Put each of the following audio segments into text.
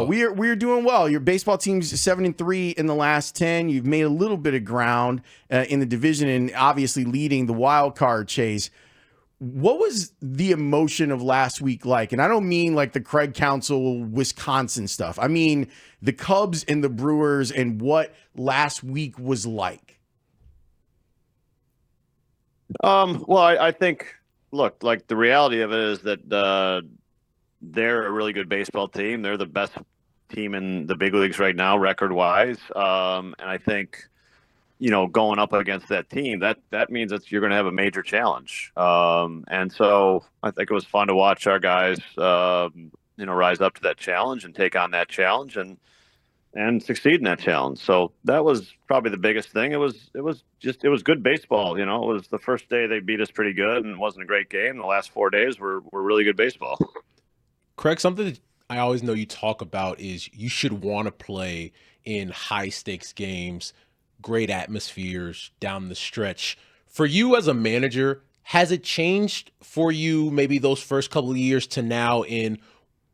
We're doing well. Your baseball team's 7-3 in the last 10. You've made a little bit of ground in the division and obviously leading the wild card chase. What was the emotion of last week like? And I don't mean like the Craig Counsell, Wisconsin stuff. I mean the Cubs and the Brewers and what last week was like. Well, I think, look, like the reality of it is that they're a really good baseball team. They're the best team in the big leagues right now, record-wise. And I think, going up against that team, that means that you're going to have a major challenge. And so I think it was fun to watch our guys, rise up to that challenge and take on that challenge and succeed in that challenge. So that was probably the biggest thing. It was good baseball. It was the first day they beat us pretty good, and it wasn't a great game. The last 4 days were really good baseball. Craig, something that I always know you talk about is you should want to play in high stakes games, great atmospheres down the stretch. For you as a manager, has it changed for you maybe those first couple of years to now in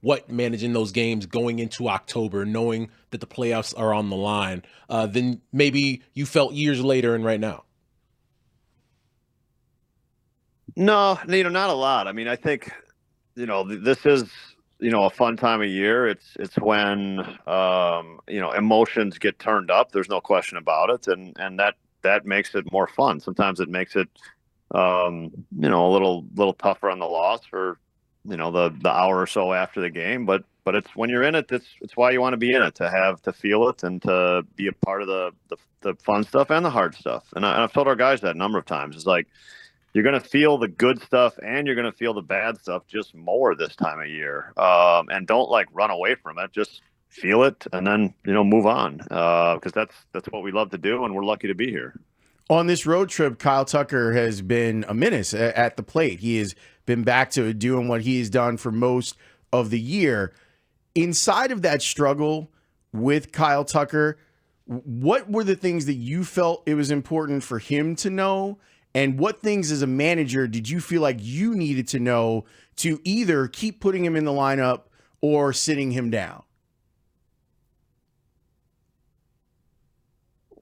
what managing those games going into October, knowing that the playoffs are on the line, than maybe you felt years later and right now? No, not a lot. I mean, I think, this is, a fun time of year. It's when, emotions get turned up. There's no question about it. And that makes it more fun. Sometimes it makes it, a little tougher on the loss for, the hour or so after the game. But it's when you're in it, it's why you want to be in it, to feel it and to be a part of the fun stuff and the hard stuff. And I've told our guys that a number of times. It's like, you're going to feel the good stuff and you're going to feel the bad stuff just more this time of year. And don't run away from it. Just feel it and then, move on. Because that's what we love to do. And we're lucky to be here. On this road trip, Kyle Tucker has been a menace at the plate. He has been back to doing what he has done for most of the year. Inside of that struggle with Kyle Tucker, what were the things that you felt it was important for him to know? And what things as a manager did you feel like you needed to know to either keep putting him in the lineup or sitting him down?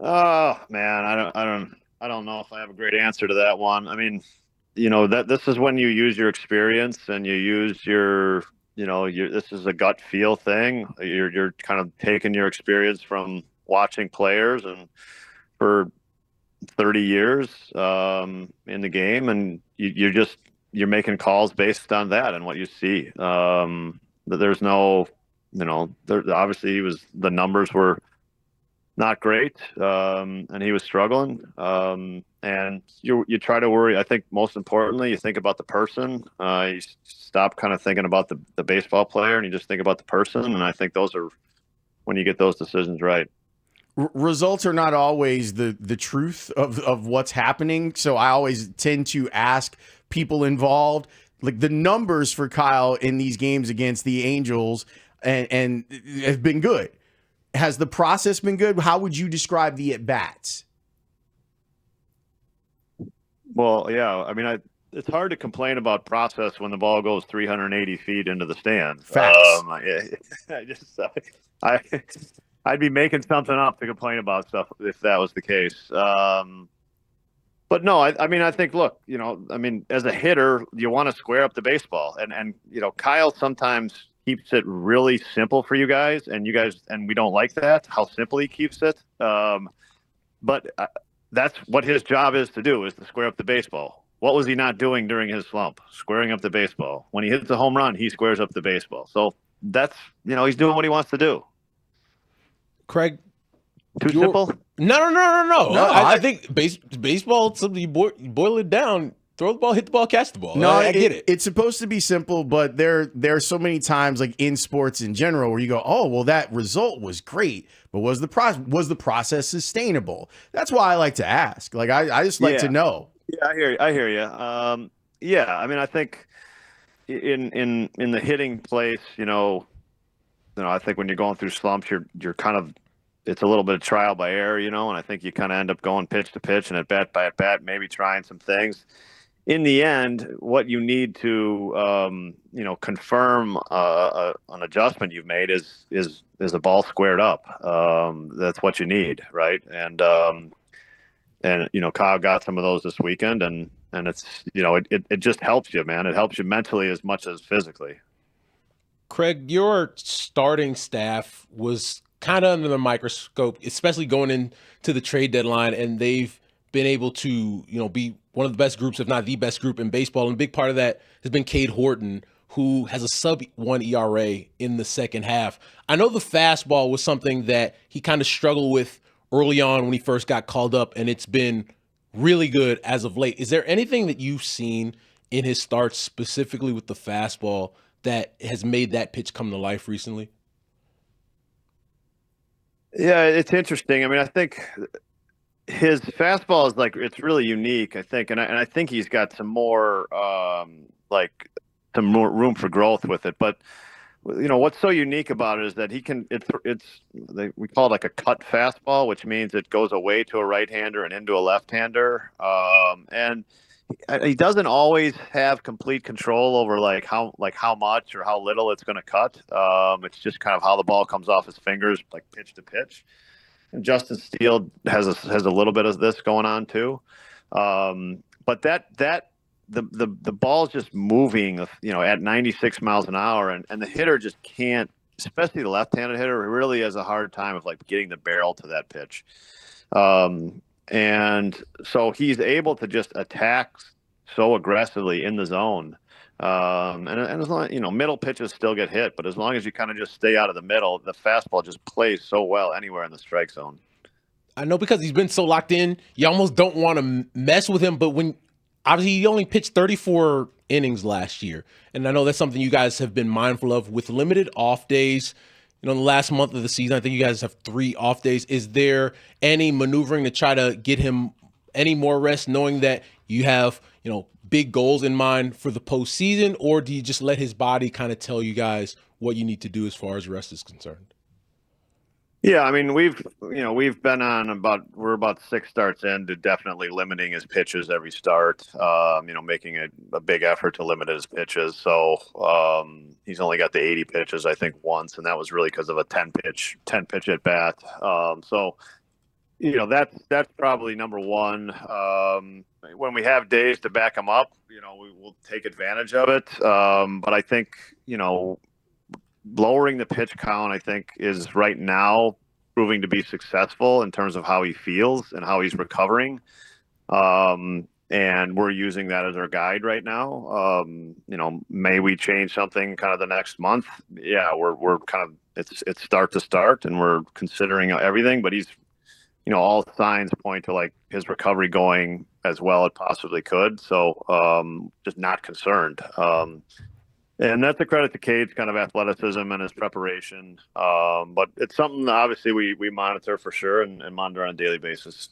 Oh man, I don't know if I have a great answer to that one. I mean, that this is when you use your experience and you use your this is a gut feel thing. You're kind of taking your experience from watching players and for 30 years in the game, and you're making calls based on that and what you see. There's no, obviously the numbers were not great, and he was struggling. And you try to worry. I think most importantly, you think about the person. You stop kind of thinking about the baseball player, and you just think about the person. And I think those are when you get those decisions right. Results are not always the truth of what's happening. So I always tend to ask people involved, like the numbers for Kyle in these games against the Angels and have been good. Has the process been good? How would you describe the at-bats? Well, yeah. I mean, it's hard to complain about process when the ball goes 380 feet into the stands. Facts. I'd be making something up to complain about stuff if that was the case. But no, I mean, I think, look, as a hitter, you want to square up the baseball. And Kyle sometimes keeps it really simple for you guys, and we don't like that, how simple he keeps it. But that's what his job is to do, is to square up the baseball. What was he not doing during his slump? Squaring up the baseball. When he hits a home run, he squares up the baseball. So that's, he's doing what he wants to do. Craig, too simple? No. I think baseball, something you boil it down, throw the ball, hit the ball, catch the ball. No, I get it. It's supposed to be simple, but there are so many times, like in sports in general, where you go, oh, well, that result was great, but was the process sustainable? That's why I like to ask. Like I just like to know. Yeah, I hear you. Yeah, I mean, I think in the hitting place, I think when you're going through slumps, you're kind of, it's a little bit of trial by error, and I think you kind of end up going pitch to pitch and at bat by at bat, maybe trying some things. in the end, what you need to confirm an adjustment you've made is a ball squared up. That's what you need, right? And Kyle got some of those this weekend, and it's it just helps you, man. It helps you mentally as much as physically. Craig, your starting staff was kind of under the microscope, especially going into the trade deadline, and they've been able to, be one of the best groups, if not the best group in baseball. And a big part of that has been Cade Horton, who has a sub-1 ERA in the second half. I know the fastball was something that he kind of struggled with early on when he first got called up, and it's been really good as of late. Is there anything that you've seen in his starts, specifically with the fastball, that has made that pitch come to life recently? Yeah, it's interesting. I mean, I think his fastball is it's really unique, I think, and I think he's got some more some more room for growth with it. But what's so unique about it is that we call it like a cut fastball, which means it goes away to a right-hander and into a left-hander, and he doesn't always have complete control over how much or how little it's going to cut. It's just kind of how the ball comes off his fingers, like pitch to pitch. And Justin Steele has a little bit of this going on too, but the ball's just moving, at 96 miles an hour, and the hitter just can't, especially the left-handed hitter, really has a hard time of getting the barrel to that pitch. And so he's able to just attack so aggressively in the zone. And as long middle pitches still get hit, but as long as you kind of just stay out of the middle, the fastball just plays so well anywhere in the strike zone. I know, because he's been so locked in, you almost don't want to mess with him. But obviously he only pitched 34 innings last year, and I know that's something you guys have been mindful of with limited off days. In the last month of the season, I think you guys have 3 off days. Is there any maneuvering to try to get him any more rest, knowing that you have, big goals in mind for the postseason, or do you just let his body kind of tell you guys what you need to do as far as rest is concerned? Yeah, I mean, we've been we're about 6 starts into definitely limiting his pitches every start. Making a big effort to limit his pitches. So he's only got the 80 pitches, I think, once, and that was really because of a 10 pitch at bat. So that's probably number one. When we have days to back him up, we will take advantage of it. But I think lowering the pitch count, I think, is right now proving to be successful in terms of how he feels and how he's recovering. And we're using that as our guide right now. May we change something kind of the next month? Yeah, we're kind of, it's start to start, and we're considering everything, but he's, all signs point to his recovery going as well as possibly could. So just not concerned. And that's a credit to Cade's kind of athleticism and his preparation. But it's something that obviously we monitor for sure and monitor on a daily basis.